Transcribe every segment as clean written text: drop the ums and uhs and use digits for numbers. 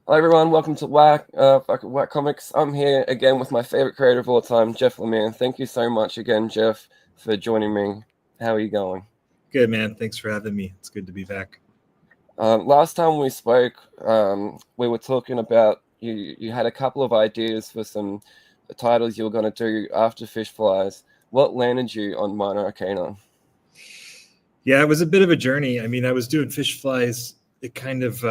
Hi everyone, welcome to Whack Comics. I'm here again with my favorite creator of all time, Jeff Lemire. Thank you so much again, Jeff, for joining me. How are you going? Good, man. Thanks for having me. It's good to be back. Last time we spoke, we were talking about you had a couple of ideas for some titles you were going to do after Fishflies. What landed you on Minor Arcana? Yeah, it was a bit of a journey. I mean, I was doing Fishflies. It kind of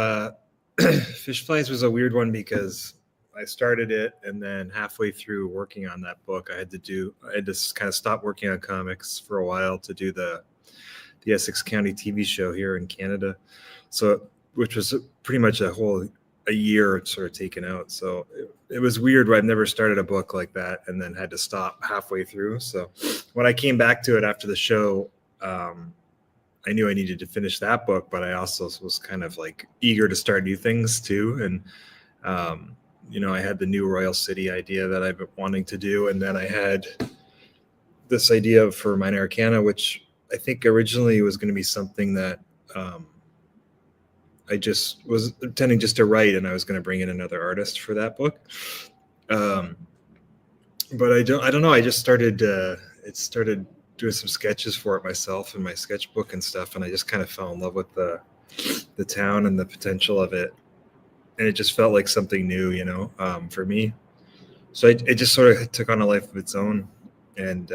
Fishflies was a weird one because I started it, and then halfway through working on that book, I had to kind of stop working on comics for a while to do the Essex County TV show here in Canada. So, which was pretty much a year sort of taken out. So it was weird. I've never started a book like that and then had to stop halfway through. So when I came back to it after the show, I knew I needed to finish that book, but I also was kind of like eager to start new things too. And, I had the new Royal City idea that I've been wanting to do. And then I had this idea for Minor Arcana, which I think originally was going to be something that I just was intending just to write, and I was going to bring in another artist for that book. But I don't know. I just started doing some sketches for it myself in my sketchbook and stuff, and I just kind of fell in love with the town and the potential of it, and it just felt like something new, for me. So it just sort of took on a life of its own, and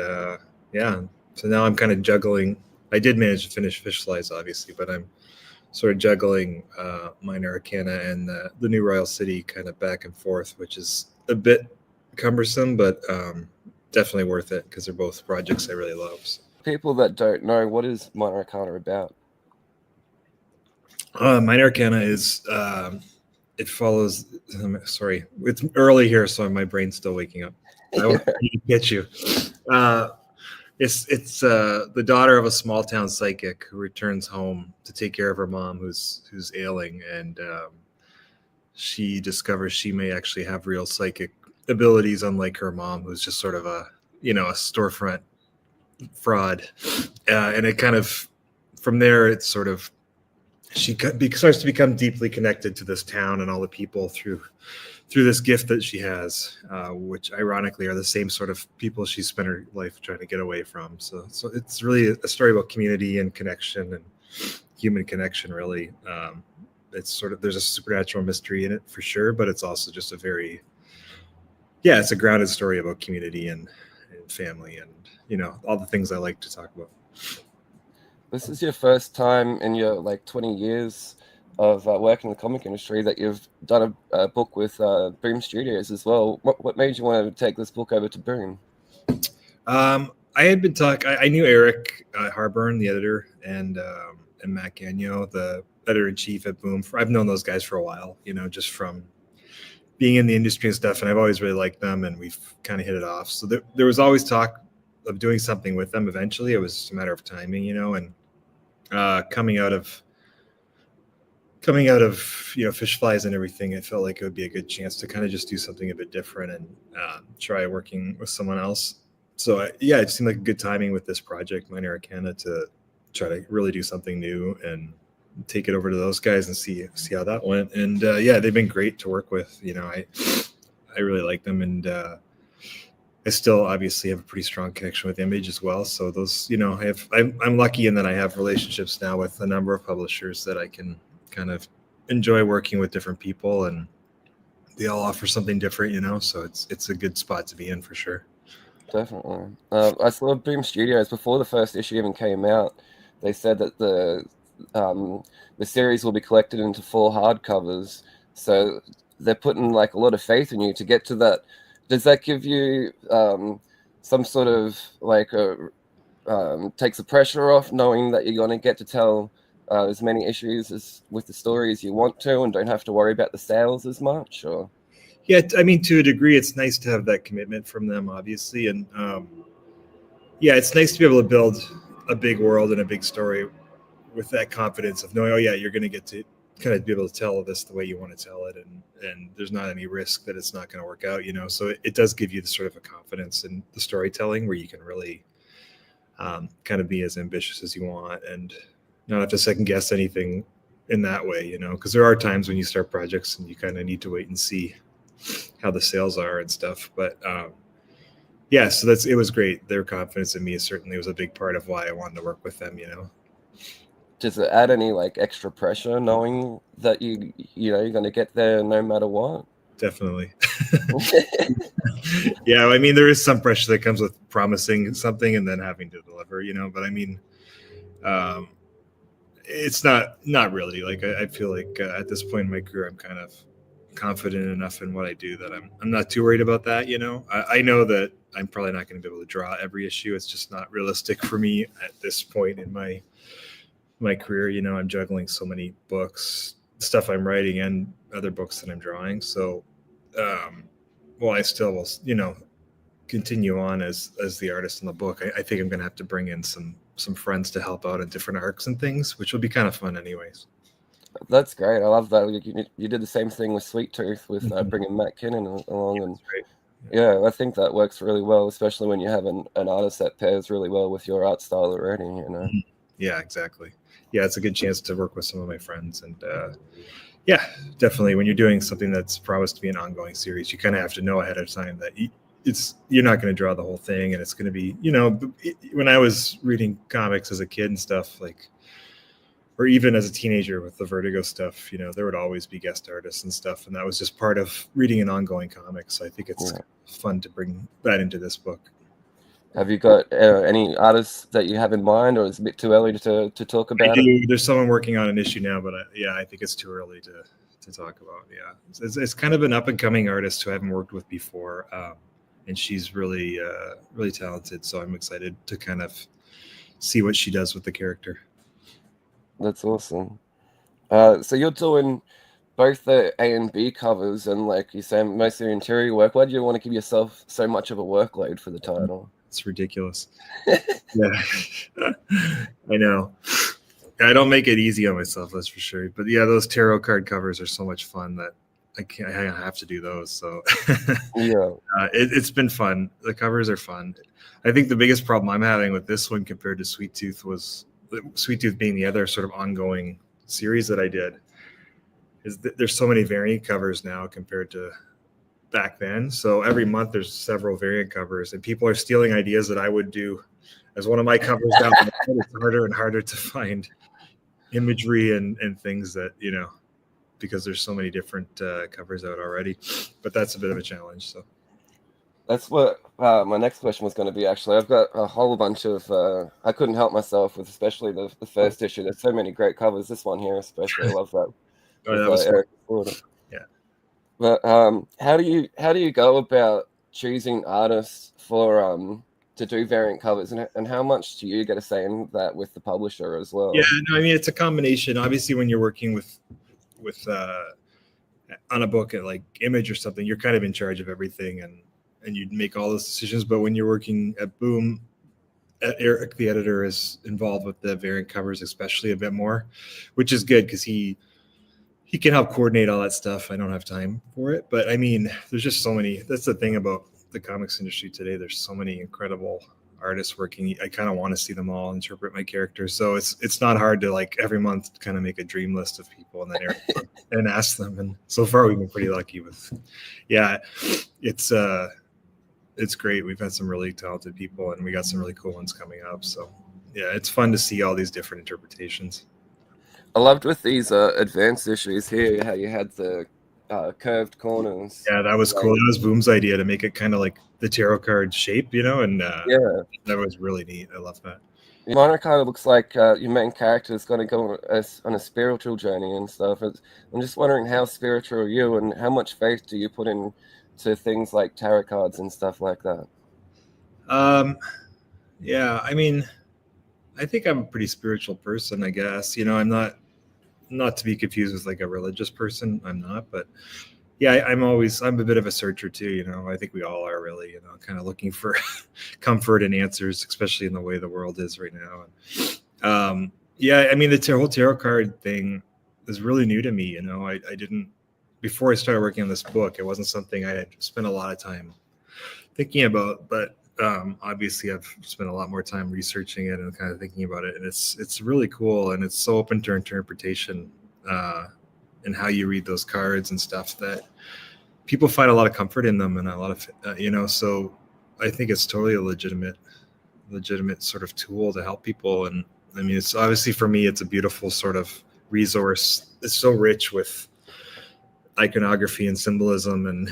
yeah. So now I'm kind of juggling. I did manage to finish Fishflies, obviously, but I'm sort of juggling Minor Arcana and the new Royal City kind of back and forth, which is a bit cumbersome, but definitely worth it because they're both projects I really love. So. People that don't know, what is Minor Arcana about? Minor Arcana is it follows. Sorry, it's early here, so my brain's still waking up. I won't get you. It's the daughter of a small town psychic who returns home to take care of her mom, who's ailing, and she discovers she may actually have real psychic abilities, unlike her mom, who's just sort of a storefront fraud. And it kind of from there, it's sort of she starts to become deeply connected to this town and all the people through this gift that she has, which ironically are the same sort of people she spent her life trying to get away from. So it's really a story about community and connection and human connection, really. It's sort of, there's a supernatural mystery in it for sure, but it's also just it's a grounded story about community and family and, all the things I like to talk about. This is your first time in your 20 years of working in the comic industry that you've done a book with Boom Studios as well. What made you want to take this book over to Boom? I had been I knew Eric Harburn, the editor, and Matt Gagnon, the editor-in-chief at Boom. I've known those guys for a while, just from being in the industry and stuff, and I've always really liked them, and we've kind of hit it off. So there was always talk of doing something with them eventually. It was just a matter of timing, and coming out of Fishflies and everything, it felt like it would be a good chance to kind of just do something a bit different and try working with someone else. So it seemed like a good timing with this project, Minor Arcana, to try to really do something new and take it over to those guys and see how that went. And they've been great to work with. I really like them, and I still obviously have a pretty strong connection with Image as well. So those, I'm lucky in that I have relationships now with a number of publishers that I can kind of enjoy working with different people, and they all offer something different, so it's a good spot to be in for sure. Definitely. I saw Boom Studios before the first issue even came out. They said that the series will be collected into 4 hardcovers, so they're putting a lot of faith in you to get to that. Does that give you some sort of takes the pressure off, knowing that you're going to get to tell as many issues as with the story as you want to, and don't have to worry about the sales as much? Or yeah, I mean, to a degree, it's nice to have that commitment from them, obviously, and it's nice to be able to build a big world and a big story with that confidence of knowing, you're going to get to kind of be able to tell this the way you want to tell it, and there's not any risk that it's not going to work out, so it does give you the sort of a confidence in the storytelling where you can really kind of be as ambitious as you want and not have to second guess anything in that way, you know, because there are times when you start projects and you kind of need to wait and see how the sales are and stuff. But yeah, so it was great. Their confidence in me certainly was a big part of why I wanted to work with them, you know. Does it add any like extra pressure knowing that you're going to get there no matter what? Definitely. Yeah, I mean, there is some pressure that comes with promising something and then having to deliver, you know. But I mean, it's not really. Like I feel like at this point in my career, I'm kind of confident enough in what I do that I'm not too worried about that. You know, I know that I'm probably not going to be able to draw every issue. It's just not realistic for me at this point in my career. You know, I'm juggling so many books, stuff I'm writing, and other books that I'm drawing. So, well, I still will, you know, continue on as the artist in the book. I think I'm going to have to bring in some friends to help out in different arcs and things, which will be kind of fun, anyways. That's great. I love that. You did the same thing with Sweet Tooth with bringing Matt Kinnon along, and yeah, I think that works really well, especially when you have an artist that pairs really well with your art style already. You know. Yeah, exactly. Yeah, it's a good chance to work with some of my friends, and yeah, definitely. When you're doing something that's promised to be an ongoing series, you kind of have to know ahead of time that you're not going to draw the whole thing, and it's going to be, you know. When I was reading comics as a kid and stuff, like, or even as a teenager with the Vertigo stuff, you know, there would always be guest artists and stuff, and that was just part of reading an ongoing comic. So I think it's fun to bring that into this book. Have you got any artists that you have in mind, or is it a bit too early to talk about it? There's someone working on an issue now, but I think it's too early to talk about. Yeah, it's kind of an up and coming artist who I haven't worked with before, and she's really really talented. So I'm excited to kind of see what she does with the character. That's awesome. So you're doing both the A and B covers, and like you say, most of your interior work. Why do you want to give yourself so much of a workload for the title? It's ridiculous. Yeah, I know. I don't make it easy on myself, that's for sure. But yeah, those tarot card covers are so much fun that I have to do those. So yeah, it's been fun. The covers are fun. I think the biggest problem I'm having with this one compared to Sweet Tooth was Sweet Tooth being the other sort of ongoing series that I did. Is that there's so many variant covers now compared to back then. So every month there's several variant covers, and people are stealing ideas that I would do as one of my covers down. It's harder and harder to find imagery and things that, you know, because there's so many different covers out already. But that's a bit of a challenge. So that's what my next question was going to be. Actually, I've got a whole bunch of. I couldn't help myself with, especially the first issue. There's so many great covers. This one here, especially, I love that. that was Eric. Yeah. But how do you go about choosing artists for to do variant covers, and how much do you get a say in that with the publisher as well? Yeah, no, I mean, it's a combination. Obviously, when you're working with on a book at like Image or something, you're kind of in charge of everything, and you make all those decisions. But when you're working at Boom, Eric, the editor, is involved with the variant covers, especially a bit more, which is good because he can help coordinate all that stuff. I don't have time for it, but I mean, there's just so many. That's the thing about the comics industry today. There's so many incredible artists working. I kind of want to see them all interpret my characters. So it's not hard to like every month kind of make a dream list of people and then and ask them. And so far we've been pretty lucky with, it's great. We've had some really talented people, and we got some really cool ones coming up. So yeah, it's fun to see all these different interpretations. I loved with these advanced issues here how you had the curved corners. Yeah, that was cool. That was Boom's idea to make it kind of like the tarot card shape, you know, and yeah, that was really neat. I love that. Minor Arcanca looks like your main character is going to go on a spiritual journey and stuff. I'm just wondering how spiritual are you, and how much faith do you put into things like tarot cards and stuff like that? Yeah, I mean, I think I'm a pretty spiritual person, I guess. You know, I'm not to be confused with like a religious person. I'm not, but yeah, I'm a bit of a searcher too. You know, I think we all are really, you know, kind of looking for comfort and answers, especially in the way the world is right now. Yeah, I mean, the whole tarot card thing is really new to me. You know, I didn't, before I started working on this book, it wasn't something I had spent a lot of time thinking about, but obviously I've spent a lot more time researching it and kind of thinking about it, and it's really cool, and it's so open to interpretation. and how you read those cards and stuff, that people find a lot of comfort in them, and a lot of so I think it's totally a legitimate sort of tool to help people. And I mean, it's obviously, for me, it's a beautiful sort of resource. It's so rich with iconography and symbolism and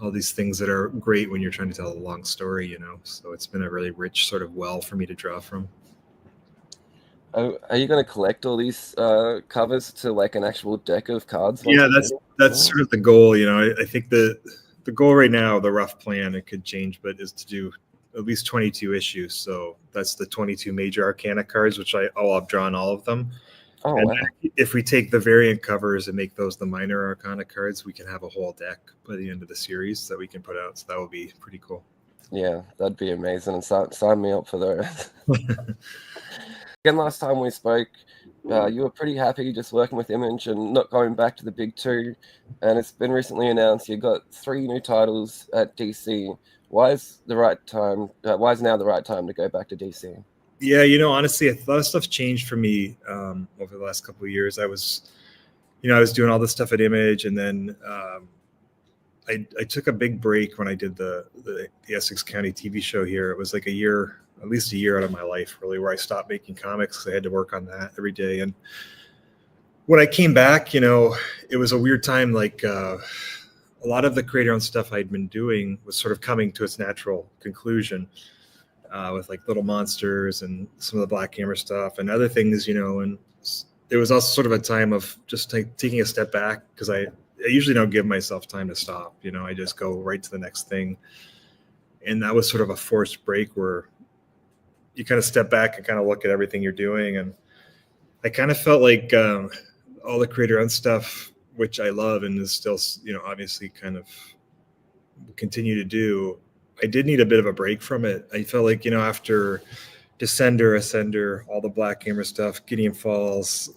all these things that are great when you're trying to tell a long story, so it's been a really rich sort of well for me to draw from. Are you going to collect all these covers to like an actual deck of cards? Yeah, that's sort of the goal. I think the goal right now, the rough plan, it could change, but is to do at least 22 issues. So that's the 22 major Arcana cards, which I've drawn all of them. Oh, and wow. If we take the variant covers and make those the minor Arcana cards, we can have a whole deck by the end of the series that we can put out. So that would be pretty cool. Yeah, that'd be amazing. And sign me up for those. Again, last time we spoke, you were pretty happy just working with Image and not going back to the big two. And it's been recently announced you got 3 new titles at DC. Why is now the right time to go back to DC? Yeah, honestly, a lot of stuff changed for me over the last couple of years. I was doing all this stuff at Image, and then I took a big break when I did the Essex County TV show here. It was like at least a year out of my life, really, where I stopped making comics because I had to work on that every day. And when I came back, it was a weird time. Like a lot of the creator-owned stuff I'd been doing was sort of coming to its natural conclusion. With like Little Monsters and some of the Black Hammer stuff and other things, and it was also sort of a time of just taking a step back, because I usually don't give myself time to stop. I just go right to the next thing. And that was sort of a forced break where you kind of step back and kind of look at everything you're doing. And I kind of felt like all the creator-owned stuff, which I love and is still, obviously kind of continue to do, I did need a bit of a break from it. I felt like, after Descender, Ascender, all the Black Hammer stuff, Gideon Falls,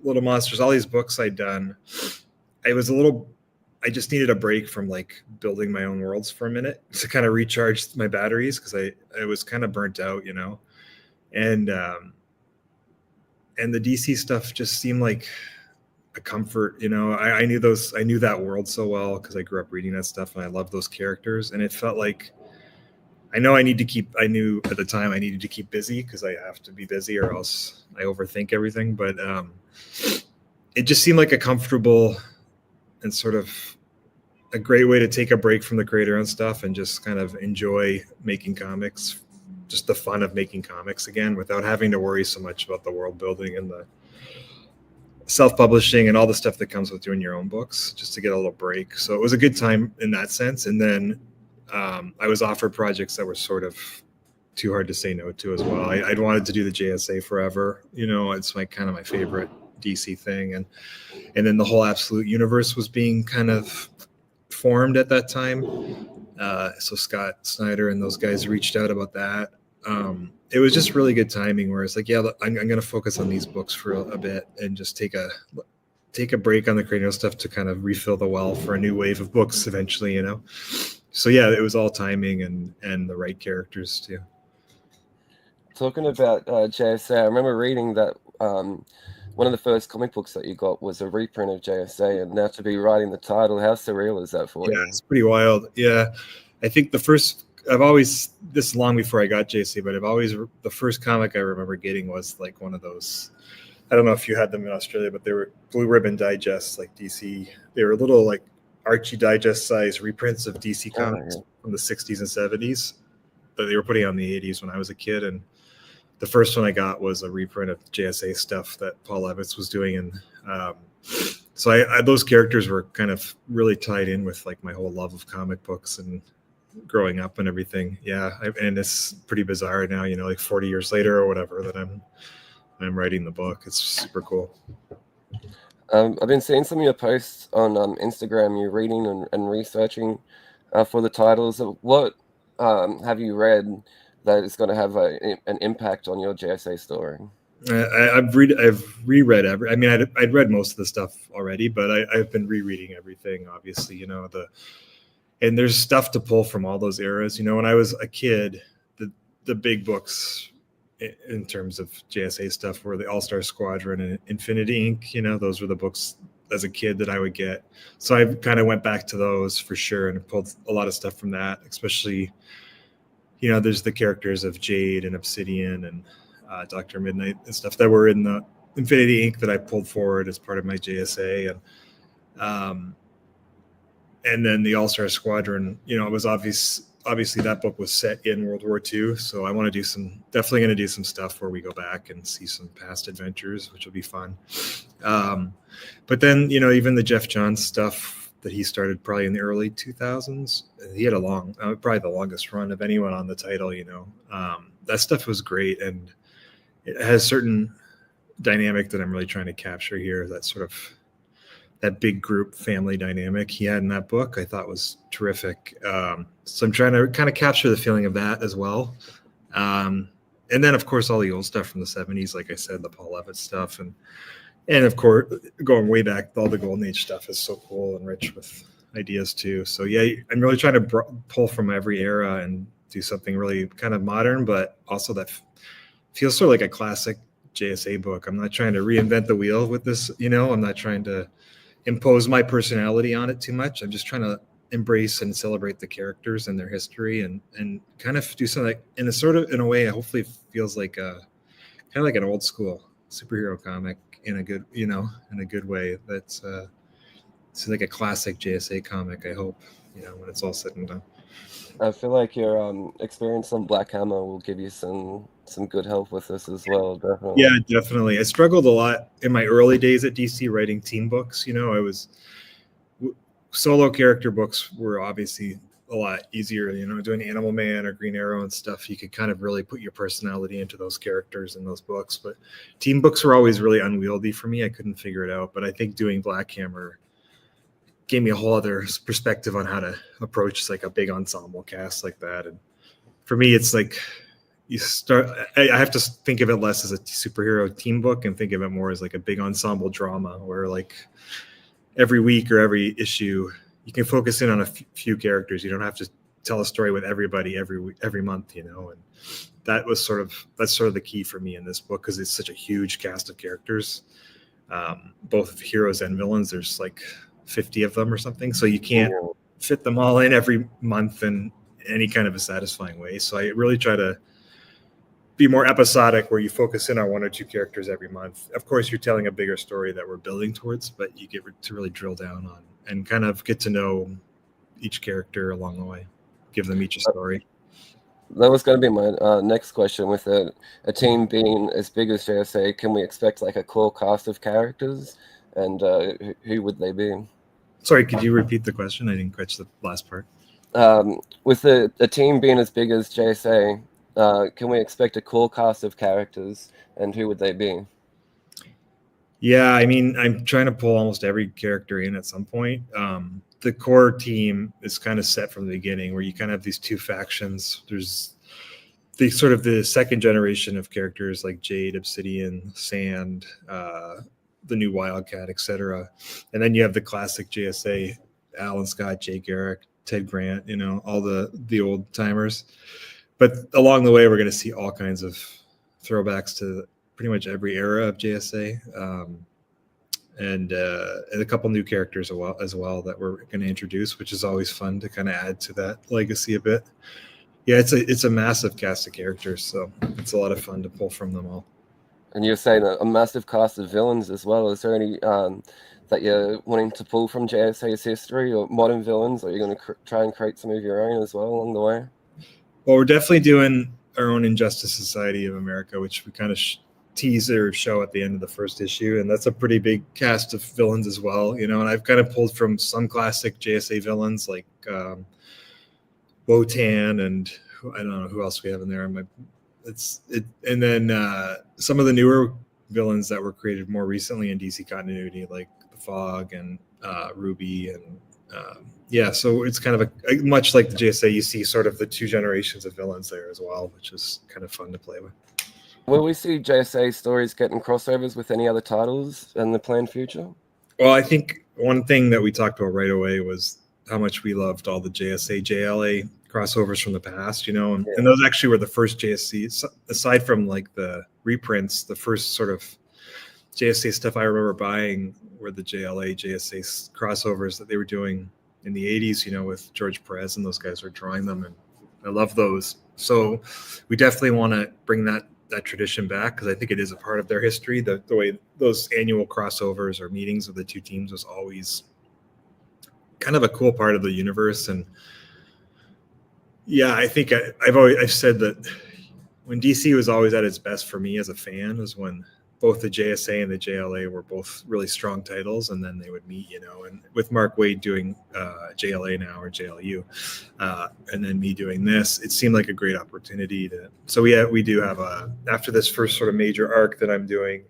Little Monsters, all these books I'd done, I just needed a break from like building my own worlds for a minute to kind of recharge my batteries, because I was kind of burnt out, and the DC stuff just seemed like a comfort. I knew that world so well because I grew up reading that stuff, and I loved those characters. And it felt like I knew at the time I needed to keep busy, because I have to be busy or else I overthink everything. But it just seemed like a comfortable and sort of a great way to take a break from the creator-owned stuff and just kind of enjoy making comics, just the fun of making comics again, without having to worry so much about the world building and the self-publishing and all the stuff that comes with doing your own books, just to get a little break. So it was a good time in that sense. And then I was offered projects that were sort of too hard to say no to as well. I'd wanted to do the JSA forever. It's kind of my favorite DC thing. And then the whole Absolute universe was being kind of formed at that time. So Scott Snyder and those guys reached out about that. It was just really good timing, where it's like, yeah, I'm going to focus on these books for a bit and just take a break on the creative stuff to kind of refill the well for a new wave of books eventually, So yeah, it was all timing and the right characters too. Talking about JSA, I remember reading that one of the first comic books that you got was a reprint of JSA, and now to be writing the title, how surreal is that for you? Yeah, it's pretty wild. Yeah, I think this long before I got JSA, but the first comic I remember getting was like one of those, I don't know if you had them in Australia, but they were Blue Ribbon digests, like DC. They were little like Archie digest size reprints of DC comics from the 60s and 70s that they were putting out in the 80s when I was a kid. And the first one I got was a reprint of JSA stuff that Paul Levitz was doing. And so those characters were kind of really tied in with like my whole love of comic books and growing up and everything. Yeah. And it's pretty bizarre now, like 40 years later or whatever, that I'm writing the book. It's super cool. I've been seeing some of your posts on Instagram. You're reading and researching for the titles. What have you read that is going to have an impact on your JSA story? I've reread I'd read most of the stuff already, but I've been rereading everything, obviously, and there's stuff to pull from all those eras. When I was a kid, the big books, in terms of JSA stuff were the All-Star Squadron and Infinity Inc. You know, those were the books as a kid that I would get. So I kind of went back to those for sure and pulled a lot of stuff from that, especially, you know, there's the characters of Jade and Obsidian and Dr. Midnight and stuff that were in the Infinity Inc. that I pulled forward as part of my JSA. And then the All-Star Squadron, you know, it was obviously that book was set in World War II. So I want to definitely going to do some stuff where we go back and see some past adventures, which will be fun. But then, you know, even the Jeff Johns stuff that he started probably in the early 2000s, he had a long, probably the longest run of anyone on the title, you know. That stuff was great. And it has certain dynamic that I'm really trying to capture here. That sort of, that big group family dynamic he had in that book, I thought was terrific. So I'm trying to kind of capture the feeling of that as well. And then, of course, all the old stuff from the 70s, like I said, the Paul Levitt stuff. And of course, going way back, all the Golden Age stuff is so cool and rich with ideas too. So yeah, I'm really trying to pull from every era and do something really kind of modern, but also that feels sort of like a classic JSA book. I'm not trying to reinvent the wheel with this, you know, I'm not trying to impose my personality on it too much. I'm just trying to embrace and celebrate the characters and their history and kind of do something like, in a way, hopefully feels like kind of like an old school superhero comic in a good, you know, in a good way. That's it's like a classic JSA comic, I hope, you know, when it's all said and done. I feel like your experience on Black Hammer will give you some good help with this as well, definitely. Yeah, definitely. I struggled a lot in my early days at DC writing team books. You know, solo character books were obviously a lot easier. You know, doing Animal Man or Green Arrow and stuff, you could kind of really put your personality into those characters in those books. But team books were always really unwieldy for me. I couldn't figure it out. But I think doing Black Hammer gave me a whole other perspective on how to approach like a big ensemble cast like that. And for me, it's like I have to think of it less as a superhero team book and think of it more as like a big ensemble drama where like every week or every issue, you can focus in on a few characters. You don't have to tell a story with everybody every month, you know. And that's sort of the key for me in this book because it's such a huge cast of characters, both heroes and villains. There's like 50 of them or something, so you can't fit them all in every month in any kind of a satisfying way. So I really try to be more episodic where you focus in on one or two characters every month. Of course, you're telling a bigger story that we're building towards, but you get to really drill down on and kind of get to know each character along the way, give them each a story. That was going to be my next question. With a team being as big as JSA, can we expect like a core cast of characters, and who would they be? Sorry, could you repeat the question? I didn't catch the last part. With a team being as big as JSA, can we expect a core cast of characters, and who would they be? Yeah, I mean, I'm trying to pull almost every character in at some point. The core team is kind of set from the beginning, where you kind of have these two factions. There's the second generation of characters like Jade, Obsidian, Sand, the new Wildcat, etc. And then you have the classic JSA, Alan Scott, Jay Garrick, Ted Grant, you know, all the old timers. But along the way, we're going to see all kinds of throwbacks to pretty much every era of JSA, and a couple new characters as well that we're going to introduce, which is always fun to kind of add to that legacy a bit. Yeah, it's a massive cast of characters, so it's a lot of fun to pull from them all. And you're saying a massive cast of villains as well. Is there any that you're wanting to pull from JSA's history or modern villains, or are you going to try and create some of your own as well along the way? Well, we're definitely doing our own Injustice Society of America, which we kind of tease or show at the end of the first issue, and that's a pretty big cast of villains as well, you know. And I've kind of pulled from some classic JSA villains like Wotan, and I don't know who else we have in there. And then some of the newer villains that were created more recently in DC continuity, like the Fog and Ruby, and yeah, so it's kind of a much like the JSA, you see sort of the two generations of villains there as well, which is kind of fun to play with. Will we see JSA stories getting crossovers with any other titles in the planned future? Well, I think one thing that we talked about right away was how much we loved all the JSA, JLA crossovers from the past, you know, and those actually were the first JSC, aside from like the reprints, the first sort of JSA stuff I remember buying were the JLA, JSA crossovers that they were doing in the 80s, you know, with George Perez and those guys were drawing them, and I love those. So we definitely want to bring that tradition back, because I think it is a part of their history. The way those annual crossovers or meetings of the two teams was always kind of a cool part of the universe. And yeah, I think I've said that when DC was always at its best for me as a fan was when both the JSA and the JLA were both really strong titles, and then they would meet, you know, and with Mark Waid doing JLA now, or JLU, and then me doing this, it seemed like a great opportunity to. So we do have after this first sort of major arc that I'm doing,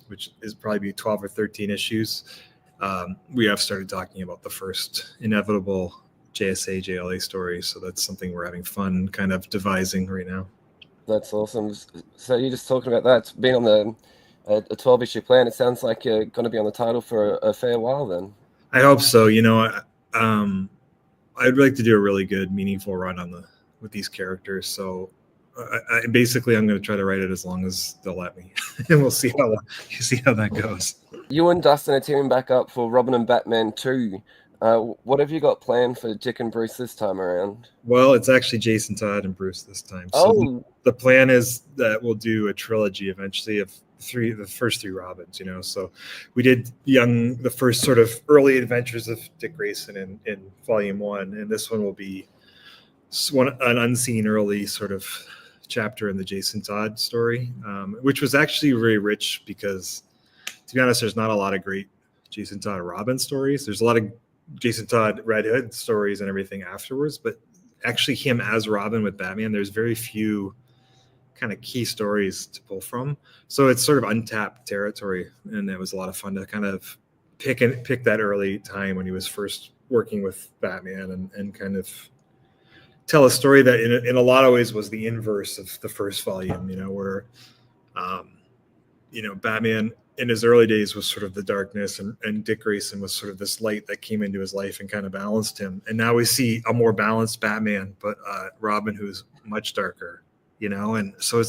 which is probably be 12 or 13 issues, we have started talking about the first inevitable JSA JLA story. So that's something we're having fun kind of devising right now. That's awesome. So you're just talking about that being on the a 12-issue plan. It sounds like you're going to be on the title for a fair while then. I hope so. You know, I'd like to do a really good, meaningful run with these characters. So I'm going to try to write it as long as they'll let me, and we'll see how that goes. You and Dustin are teaming back up for Robin and Batman 2. What have you got planned for Dick and Bruce this time around? Well, it's actually Jason Todd and Bruce this time. So the plan is that we'll do a trilogy eventually of the first three Robins, you know. So we did the first sort of early adventures of Dick Grayson in volume 1, and this one will be an unseen early sort of chapter in the Jason Todd story, which was actually very rich because, to be honest, there's not a lot of great Jason Todd Robin stories. There's a lot of Jason Todd Red Hood stories and everything afterwards, but actually him as Robin with Batman, there's very few kind of key stories to pull from. So it's sort of untapped territory, and it was a lot of fun to kind of pick that early time when he was first working with Batman and kind of tell a story that in a lot of ways was the inverse of the first volume, you know, where you know, Batman in his early days was sort of the darkness, and Dick Grayson was sort of this light that came into his life and kind of balanced him. And now we see a more balanced Batman, but Robin who's much darker, you know. And so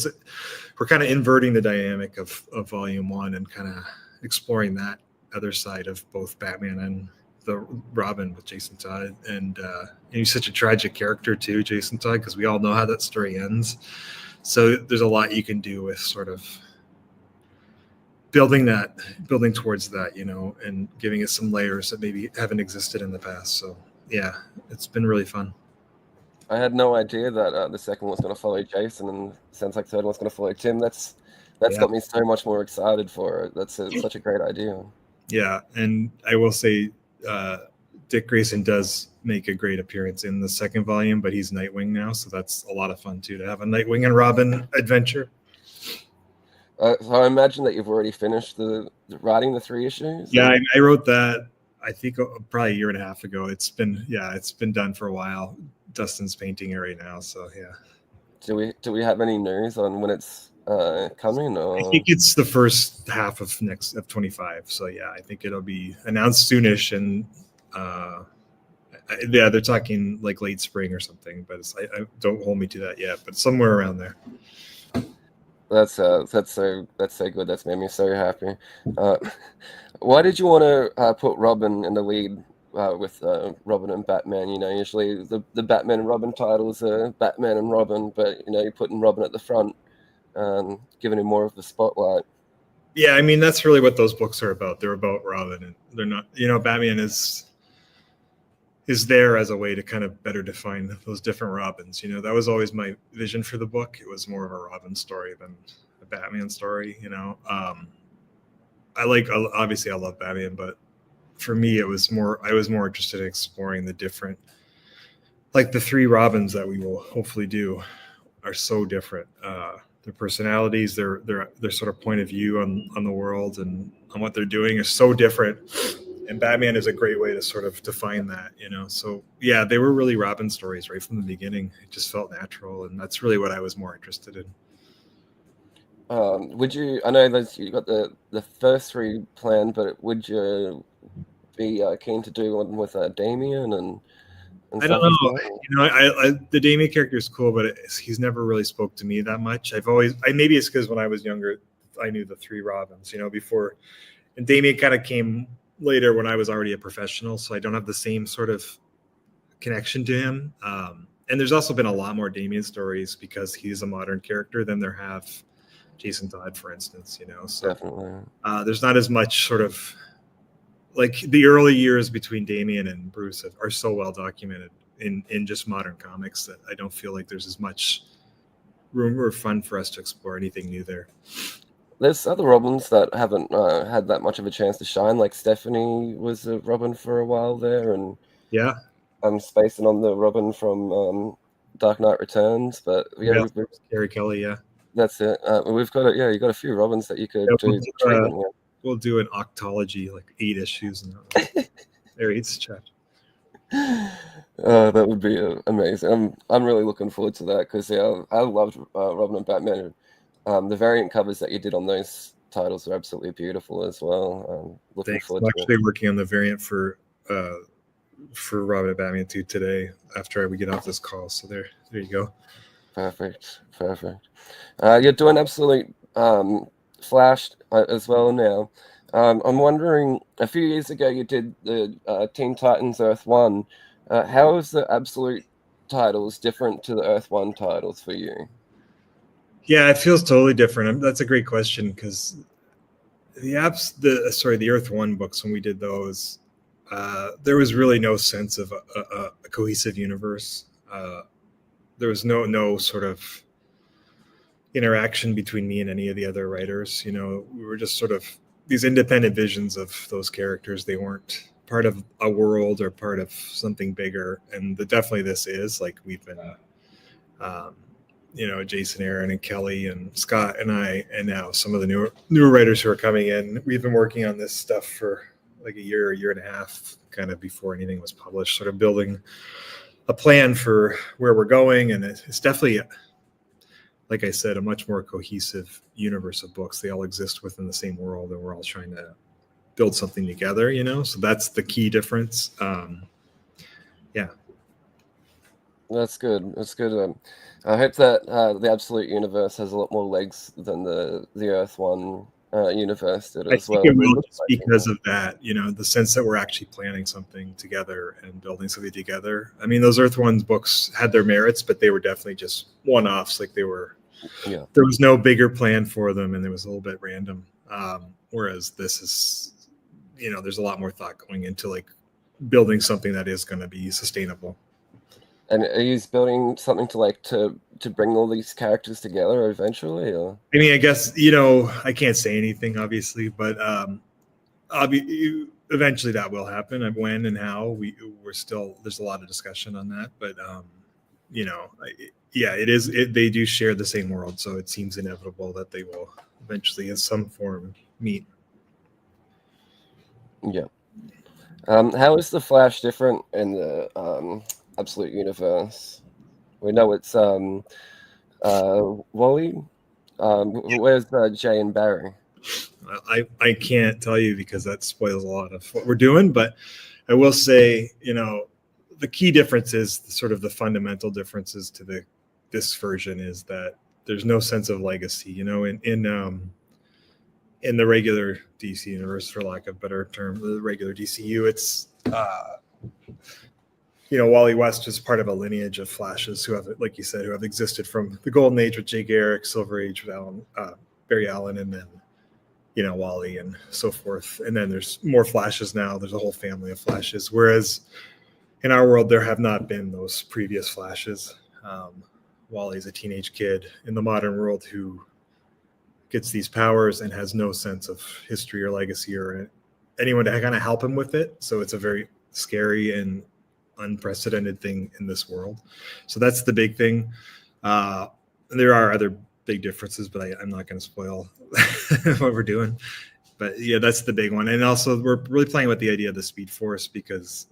we're kind of inverting the dynamic of volume 1 and kind of exploring that other side of both Batman and the Robin with Jason Todd. And he's such a tragic character too, Jason Todd, because we all know how that story ends. So there's a lot you can do with sort of building towards that, you know, and giving it some layers that maybe haven't existed in the past. So yeah, it's been really fun. I had no idea that the second one's going to follow Jason, and it sounds like the third one's going to follow Tim. That's got me so much more excited for it. That's such a great idea. Yeah, and I will say Dick Grayson does make a great appearance in the second volume, but he's Nightwing now, so that's a lot of fun too, to have a Nightwing and Robin adventure. So I imagine that you've already finished writing the 3 issues? Yeah, I wrote that, I think, probably a year and a half ago. It's been done for a while. Dustin's painting it right now, so yeah. Do we have any news on when it's coming? Or? I think it's the first half of 25. So yeah, I think it'll be announced soonish, and yeah, they're talking like late spring or something. But I don't hold me to that yet. But somewhere around there. That's so good. That's made me so happy. Why did you want to put Robin in the lead with Robin and Batman? You know, usually the Batman and Robin titles are Batman and Robin, but you know, you're putting Robin at the front, giving him more of the spotlight. Yeah, I mean, that's really what those books are about. They're about Robin, and they're not. You know, Batman is there as a way to kind of better define those different Robins. You know, that was always my vision for the book. It was more of a Robin story than a Batman story, you know. Obviously I love Batman, but for me I was more interested in exploring the different, like the 3 Robins that we will hopefully do are so different. Their personalities, their sort of point of view on the world and on what they're doing is so different. And Batman is a great way to sort of define that, you know. So yeah, they were really Robin stories right from the beginning. It just felt natural, and that's really what I was more interested in. Would you? I know that you got the first 3 planned, but would you be keen to do one with Damian and and I don't stuff as know. well? The Damien character is cool, but he's never really spoke to me that much. Maybe it's because when I was younger, I knew the three Robins, before, and Damien kind of came later when I was already a professional, so I don't have the same sort of connection to him. And there's also been a lot more Damien stories because he's a modern character than there have Jason Todd, for instance. So Definitely. there's not as much sort of like the early years between Damien and Bruce are so well documented in just modern comics that I don't feel like there's as much room or fun for us to explore anything new there. There's other Robins that haven't had that much of a chance to shine. Like Stephanie was a Robin for a while there, and Yeah, I'm spacing on the Robin from Dark Knight Returns. But Gary Kelly. Yeah, that's it. We've got you got a few Robins that you could do treatment with. We'll do an octology, like 8 issues, and there it's chat. That would be amazing. I'm really looking forward to that because I loved Robin and Batman. The variant covers that you did on those titles are absolutely beautiful as well. Looking forward to actually working on the variant for Robin and Batman 2 today after we get off this call. So there you go. Perfect. You're doing absolute Flash as well now. I'm wondering, a few years ago you did the Teen Titans Earth 1. How is the absolute titles different to the Earth 1 titles for you? Yeah, it feels totally different. That's a great question because the Earth 1 books, when we did those, there was really no sense of a cohesive universe. There was no sort of interaction between me and any of the other writers. We were just sort of these independent visions of those characters. They weren't part of a world or part of something bigger. And definitely this is like we've been, Jason, Aaron, and Kelly, and Scott, and I, and now some of the newer writers who are coming in. We've been working on this stuff for like a year and a half, kind of before anything was published, sort of building a plan for where we're going. And it's definitely, like I said, a much more cohesive universe of books. They all exist within the same world, and we're all trying to build something together, so that's the key difference. Yeah, that's good. I hope that the Absolute Universe has a lot more legs than the Earth 1 universe did as well. I think it will, just because of that, the sense that we're actually planning something together and building something together. I mean, those Earth 1 books had their merits, but they were definitely just one-offs. Like there was no bigger plan for them, and it was a little bit random. Whereas this is, there's a lot more thought going into like building something that is going to be sustainable. And are you building something to bring all these characters together eventually? Or? I mean, I guess, I can't say anything, obviously, but eventually that will happen. And when and how, there's a lot of discussion on that. But, it is. They do share the same world, so it seems inevitable that they will eventually, in some form, meet. Yeah. How is the Flash different in the Absolute Universe? We know it's Wally. Where's Jay and Barry? I can't tell you because that spoils a lot of what we're doing, but I will say, the key difference is sort of the fundamental differences to this version is that there's no sense of legacy. In the regular DC universe, for lack of a better term, the regular DCU, it's Wally West is part of a lineage of Flashes who have, like you said, who have existed from the Golden Age with Jay Garrick, Silver Age with Barry Allen, and then Wally and so forth. And then there's more Flashes now. There's a whole family of Flashes. Whereas in our world, there have not been those previous Flashes. Wally's a teenage kid in the modern world who gets these powers and has no sense of history or legacy or anyone to kind of help him with it. So it's a very scary and unprecedented thing in this world. So that's the big thing. There are other big differences, but I'm not going to spoil what we're doing. But yeah, that's the big one. And also we're really playing with the idea of the Speed Force because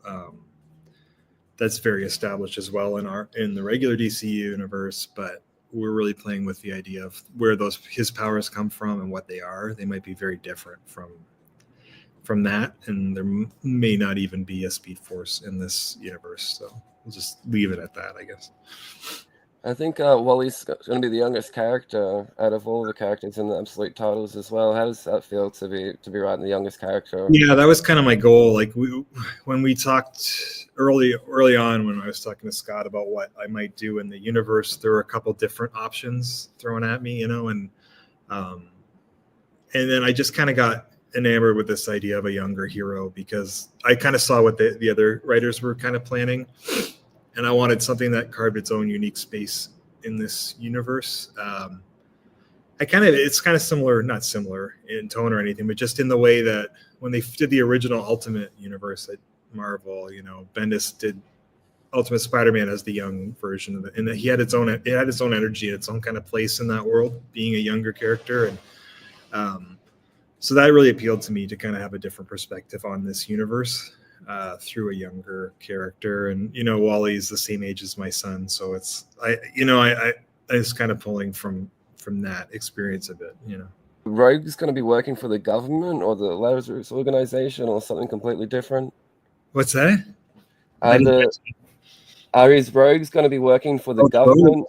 that's very established as well in the regular DC universe, but we're really playing with the idea of where his powers come from and what they are. They might be very different from that, and there may not even be a Speed Force in this universe. So we'll just leave it at that, I guess. I think Wally's going to be the youngest character out of all the characters in the Absolute titles as well. How does that feel to be writing the youngest character? Yeah, that was kind of my goal. Like when we talked early on, when I was talking to Scott about what I might do in the universe, there were a couple different options thrown at me, and then I just kind of got enamored with this idea of a younger hero because I kind of saw what the other writers were kind of planning. And I wanted something that carved its own unique space in this universe. It's kind of similar, not similar in tone or anything, but just in the way that when they did the original Ultimate universe at Marvel, Bendis did Ultimate Spider-Man as the young version of it, and it had its own energy and its own kind of place in that world, being a younger character, and so that really appealed to me to kind of have a different perspective on this universe. Through a younger character, and Wally's the same age as my son, so it's I was kind of pulling from that experience a bit. Rogue's going to be working for the government or the Lazarus organization or something completely different. What's that? Is Rogue's going to be working for the government?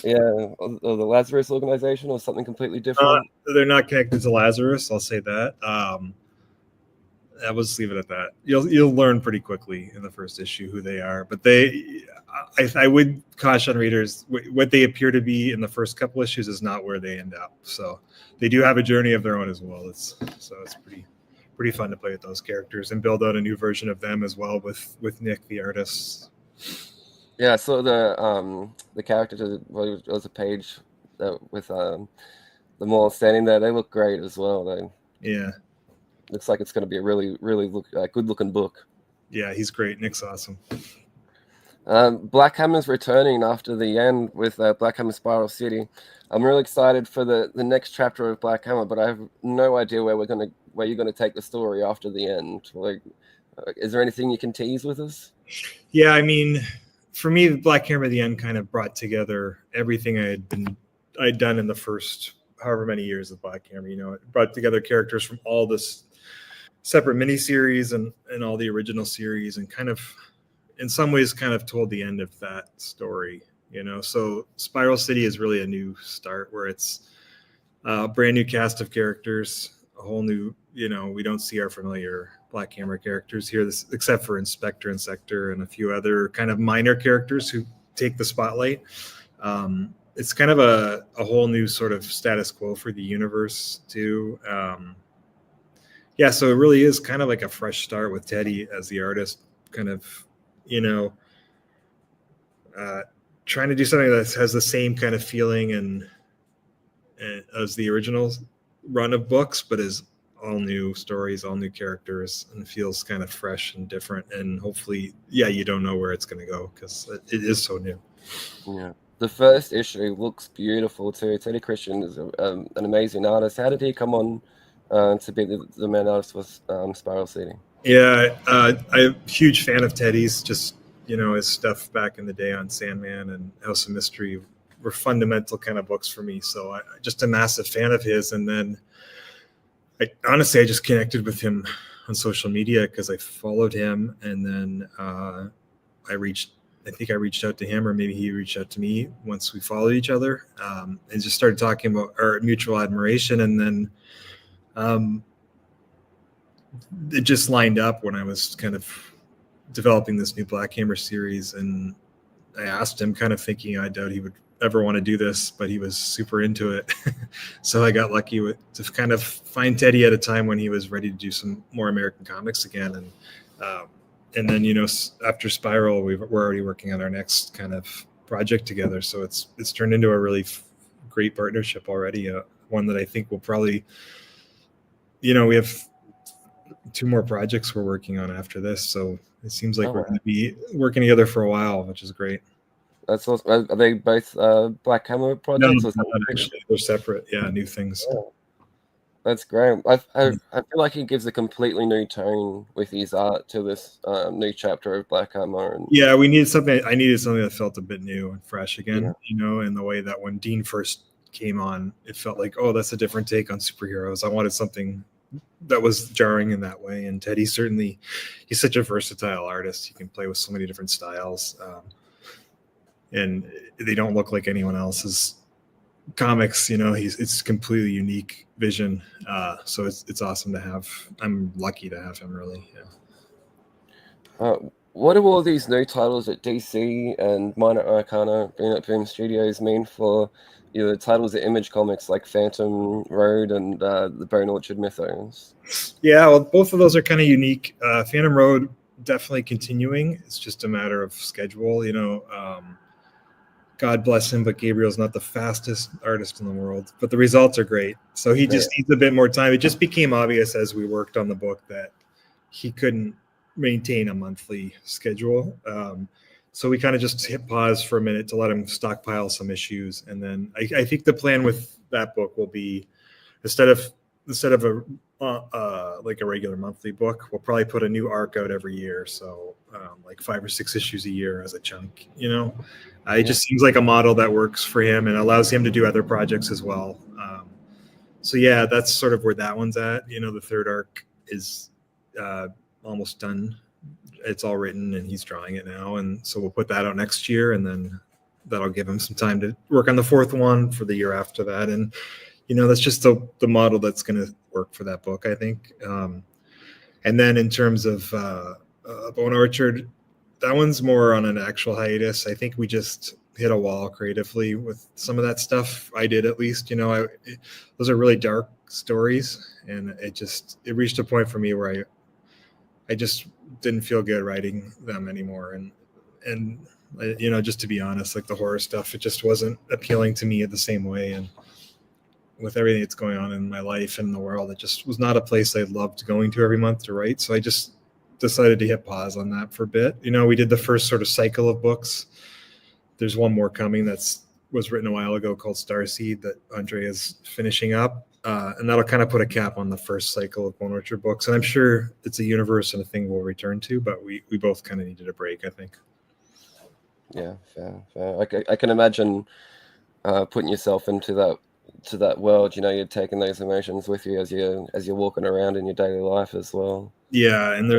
Yeah, or the Lazarus organization or something completely different. They're not connected to Lazarus, I'll say that. I will just leave it at that. You'll learn pretty quickly in the first issue who they are, but I would caution readers, what they appear to be in the first couple issues is not where they end up. So they do have a journey of their own as well. It's pretty fun to play with those characters and build out a new version of them as well with Nick the artist. Yeah, so the characters, there was a page with them all standing there. They look great as well. Yeah. Looks like it's going to be a really, really good-looking book. Yeah, he's great. Nick's awesome. Black Hammer's returning after the end with Black Hammer Spiral City. I'm really excited for the next chapter of Black Hammer, but I have no idea where you're going to take the story after the end. Like, is there anything you can tease with us? Yeah, I mean, for me, Black Hammer at the end kind of brought together everything I'd done in the first however many years of Black Hammer. It brought together characters from all this separate miniseries and all the original series, and kind of in some ways kind of told the end of that story. So Spiral City is really a new start where it's a brand new cast of characters, a whole new, we don't see our familiar Black Hammer characters here, except for Inspector and Sector and a few other kind of minor characters who take the spotlight. It's kind of a whole new sort of status quo for the universe too. Yeah, so it really is kind of like a fresh start with Teddy as the artist, kind of, trying to do something that has the same kind of feeling and as the original run of books, but is all new stories, all new characters, and feels kind of fresh and different. And hopefully, you don't know where it's going to go because it is so new. Yeah. The first issue looks beautiful too. Teddy Christian is an amazing artist. How did he come on to be the main artist for Spiral City? Yeah, I'm a huge fan of Teddy's. Just his stuff back in the day on Sandman and House of Mystery were fundamental kind of books for me. So I just a massive fan of his. And then I just connected with him on social media because I followed him, and then I reached out to him, or maybe he reached out to me once we followed each other, and just started talking about our mutual admiration. And then it just lined up when I was kind of developing this new Black Hammer series, and I asked him, kind of thinking I doubt he would ever want to do this, but he was super into it. So I got lucky to kind of find Teddy at a time when he was ready to do some more American comics again. And then, after Spiral, we're already working on our next kind of project together. So it's turned into a really great partnership already. One that I think will probably, we have 2 more projects we're working on after this. So it seems like we're going to be working together for a while, which is great. That's awesome. Are they both Black Hammer projects? No, actually, they're separate. Yeah, new things. Oh. That's great. I feel like he gives a completely new tone with his art to this new chapter of Black Hammer. And yeah, I needed something that felt a bit new and fresh again, in the way that when Dean first came on, it felt like, oh, that's a different take on superheroes. I wanted something that was jarring in that way. And Teddy certainly, he's such a versatile artist. He can play with so many different styles, and they don't look like anyone else's comics. You know, it's completely unique vision. So it's awesome to have. I'm lucky to have him, really. Yeah. What do all these new titles at DC and Minor Arcana being at Boom Studios mean for the titles of Image Comics like Phantom Road and the Bone Orchid Mythos? Yeah, well, both of those are kind of unique. Phantom Road definitely continuing. It's just a matter of schedule. You know, God bless him, but Gabriel's not the fastest artist in the world. But the results are great. So he just needs a bit more time. It just became obvious as we worked on the book that he couldn't maintain a monthly schedule. So we kind of just hit pause for a minute to let him stockpile some issues. And then I think the plan with that book will be instead of a like a regular monthly book, we'll probably put a new arc out every year. So like 5 or 6 issues a year as a chunk, you know. It just seems like a model that works for him and allows him to do other projects as well. So yeah, that's sort of where that one's at. You know, the third arc is almost done. It's all written and he's drawing it now. And so we'll put that out next year, and then that'll give him some time to work on the fourth one for the year after that. And, you know, that's just the model that's going to work for that book, I think. And then in terms of Bone Orchard, that one's more on an actual hiatus. I think we just hit a wall creatively with some of that stuff. I did, at least. You know, those are really dark stories, and it reached a point for me where I just didn't feel good writing them anymore. And you know, just to be honest, like the horror stuff, it just wasn't appealing to me the same way. And with everything that's going on in my life and in the world, it just was not a place I loved going to every month to write. So I just decided to hit pause on that for a bit. You know, we did the first sort of cycle of books. There's one more coming was written a while ago called Starseed that Andre is finishing up. And that'll kind of put a cap on the first cycle of Bone Orchard books. And I'm sure it's a universe and a thing we'll return to, but we both kind of needed a break, I think. Yeah, fair. I can imagine putting yourself into that world. You know, you're taking those emotions with you as you're walking around in your daily life as well. Yeah, and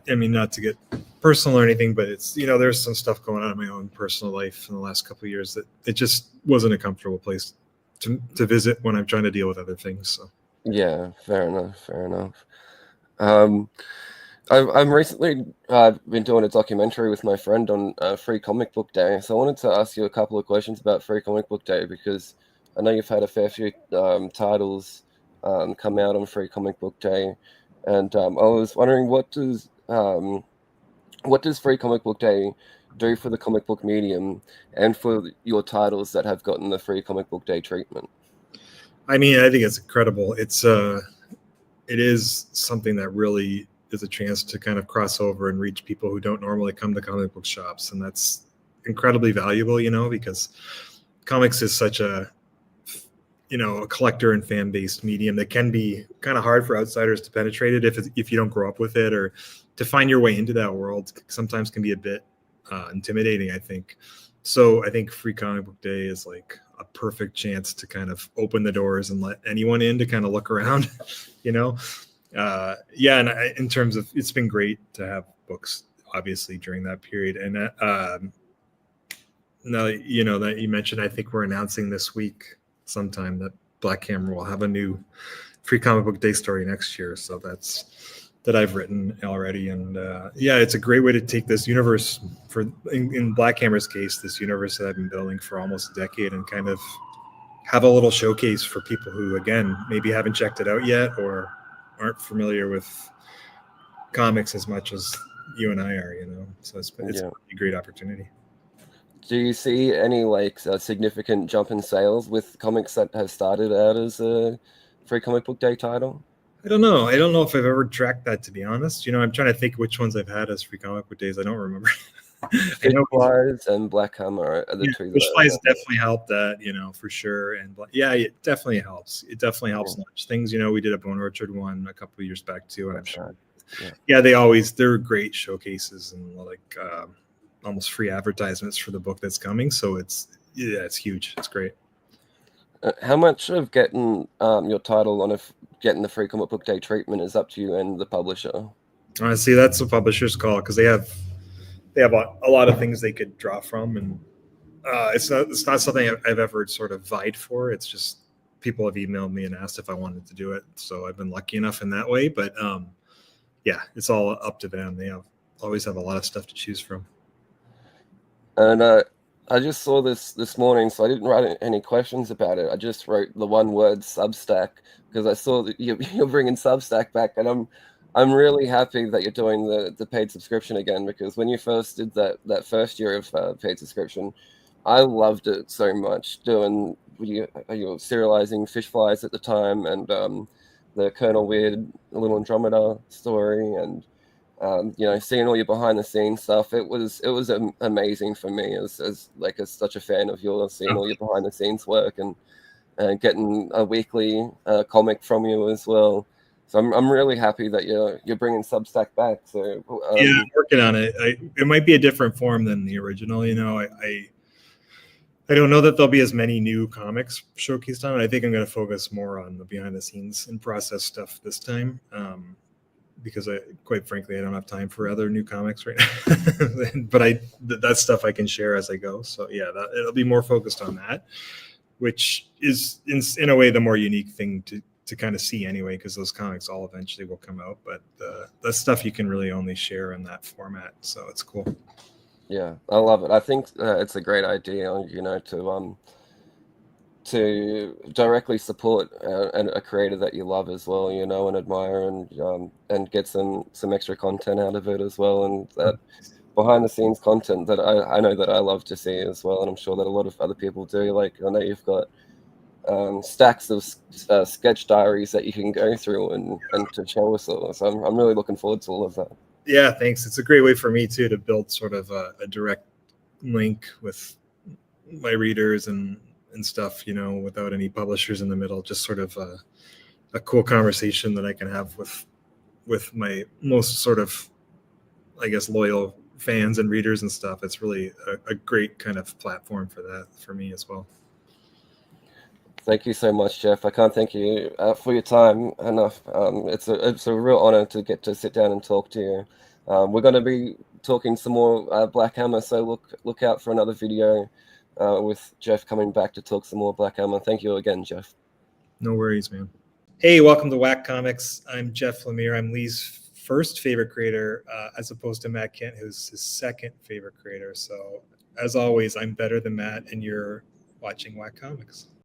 I mean, not to get personal or anything, but it's, you know, there's some stuff going on in my own personal life in the last couple of years that it just wasn't a comfortable place to visit when I'm trying to deal with other things. So yeah, fair enough. I'm recently been doing a documentary with my friend on Free Comic Book Day, so I wanted to ask you a couple of questions about Free Comic Book Day, because I know you've had a fair few titles come out on Free Comic Book Day, and I was wondering what does Free Comic Book Day do for the comic book medium and for your titles that have gotten the Free Comic Book Day treatment? I mean, I think it's incredible. It is something that really is a chance to kind of cross over and reach people who don't normally come to comic book shops. And that's incredibly valuable, you know, because comics is such a, you know, a collector and fan based medium that can be kind of hard for outsiders to penetrate it if you don't grow up with it, or to find your way into that world sometimes can be a bit intimidating, I think. So I think Free Comic Book Day is like a perfect chance to kind of open the doors and let anyone in to kind of look around, you know? And in terms of, it's been great to have books obviously during that period. And now, you know, that you mentioned, I think we're announcing this week sometime that Black Hammer will have a new Free Comic Book Day story next year. So that I've written already. And it's a great way to take this universe in Black Hammer's case, this universe that I've been building for almost a decade, and kind of have a little showcase for people who, again, maybe haven't checked it out yet or aren't familiar with comics as much as you and I are, you know. So it's a great opportunity. Do you see any significant jump in sales with comics that have started out as a Free Comic Book Day title? I don't know. I don't know if I've ever tracked that, to be honest. You know, I'm trying to think which ones I've had as Free Comic Book Days. I don't remember. Fishflies and Black Hammer are the two. Fishflies definitely helped that, you know, for sure. And it definitely helps. It definitely helps launch things. You know, we did a Bone Orchard one a couple of years back too, and I'm sure. They're great showcases and almost free advertisements for the book that's coming. So it's huge. It's great. How much of getting your title on a getting the free comic book day treatment is up to you and the publisher. Honestly, that's the publisher's call because they have a lot of things they could draw from, and it's not something I've ever sort of vied for. It's just people have emailed me and asked if I wanted to do it, so I've been lucky enough in that way. But yeah, it's all up to them. They always have a lot of stuff to choose from. And I just saw this morning, so I didn't write any questions about it. I just wrote the one word Substack because I saw that you're bringing Substack back, and I'm really happy that you're doing the paid subscription again, because when you first did that first year of paid subscription, I loved it so much. Doing you were serializing Fishflies at the time, and the Colonel Weird Little Andromeda story, and seeing all your behind the scenes stuff. It was amazing for me as such a fan of yours, seeing all your behind the scenes work and getting a weekly comic from you as well. So I'm really happy that you're bringing Substack back. So yeah, I'm working on it. It might be a different form than the original. I don't know that there'll be as many new comics showcased on it. I think I'm going to focus more on the behind the scenes and process stuff this time. Because quite frankly, I don't have time for other new comics right now. But that stuff I can share as I go. So yeah, it'll be more focused on that, which is in a way the more unique thing to kind of see anyway, because those comics all eventually will come out. But the stuff you can really only share in that format. So it's cool. Yeah, I love it. I think it's a great idea, to directly support a creator that you love as well, and admire, and get some extra content out of it as well, and that behind the scenes content that I know that I love to see as well, and I'm sure that a lot of other people do. Like, I know you've got stacks of sketch diaries that you can go through and to show us all. So I'm really looking forward to all of that. Yeah, thanks. It's a great way for me too to build sort of a direct link with my readers and stuff, without any publishers in the middle. Just sort of a cool conversation that I can have with my most sort of, I guess, loyal fans and readers and stuff. It's really a great kind of platform for that for me as well. Thank you so much, Jeff. I can't thank you for your time enough. It's a real honor to get to sit down and talk to you. We're going to be talking some more Black Hammer, so look out for another video with Jeff coming back to talk some more Black Hammer. Thank you again, Jeff. No worries, man. Hey, welcome to Whack Comics. I'm Jeff Lemire. I'm Lee's first favorite creator, as opposed to Matt Kent, who's his second favorite creator. So, as always, I'm better than Matt, and you're watching Whack Comics.